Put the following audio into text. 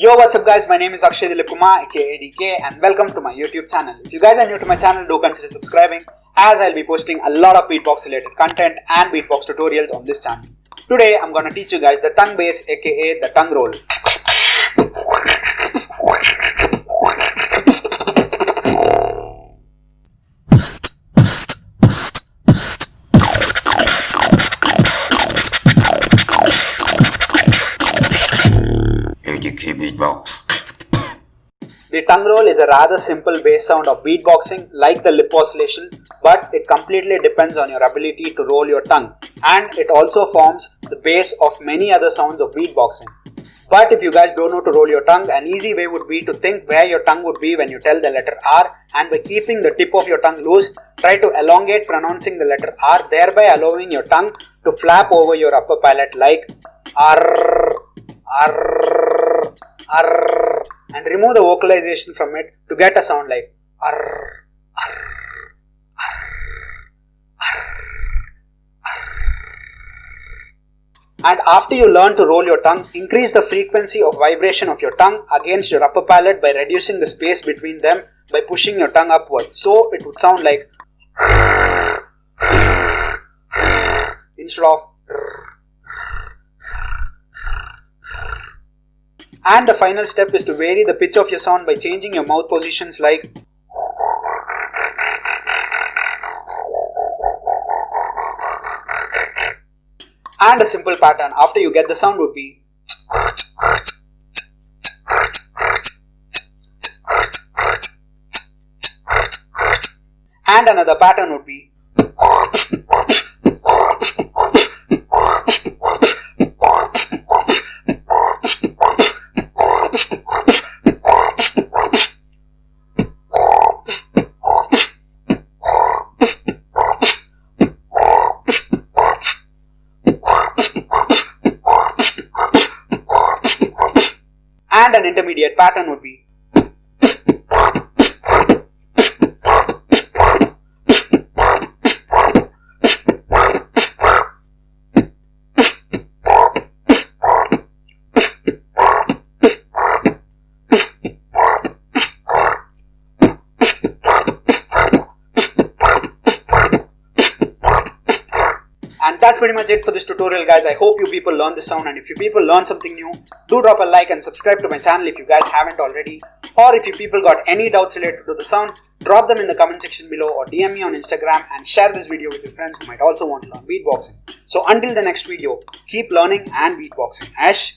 Yo, what's up guys, my name is Akshay Dilipkumar aka DK and welcome to my YouTube channel. If you guys are new to my channel, do consider subscribing as I'll be posting a lot of beatbox related content and beatbox tutorials on this channel. Today I'm gonna teach you guys the tongue bass aka the tongue roll. Beatbox. The tongue roll is a rather simple bass sound of beatboxing like the lip oscillation, but it completely depends on your ability to roll your tongue, and it also forms the base of many other sounds of beatboxing. But if you guys don't know to roll your tongue, an easy way would be to think where your tongue would be when you tell the letter R, and by keeping the tip of your tongue loose, try to elongate pronouncing the letter R, thereby allowing your tongue to flap over your upper palate like R, R, R, and remove the vocalization from it to get a sound like R, R, R, R, R. And after you learn to roll your tongue, increase the frequency of vibration of your tongue against your upper palate by reducing the space between them by pushing your tongue upward. So it would sound like instead of. And the final step is to vary the pitch of your sound by changing your mouth positions like and a simple pattern after you get the sound would be and another pattern would be and an intermediate pattern would be And that's pretty much it for this tutorial guys. I hope you people learned this sound, and if you people learned something new, do drop a like and subscribe to my channel if you guys haven't already. Or if you people got any doubts related to the sound, drop them in the comment section below or DM me on Instagram and share this video with your friends who might also want to learn beatboxing. So until the next video, keep learning and beatboxing. Ash.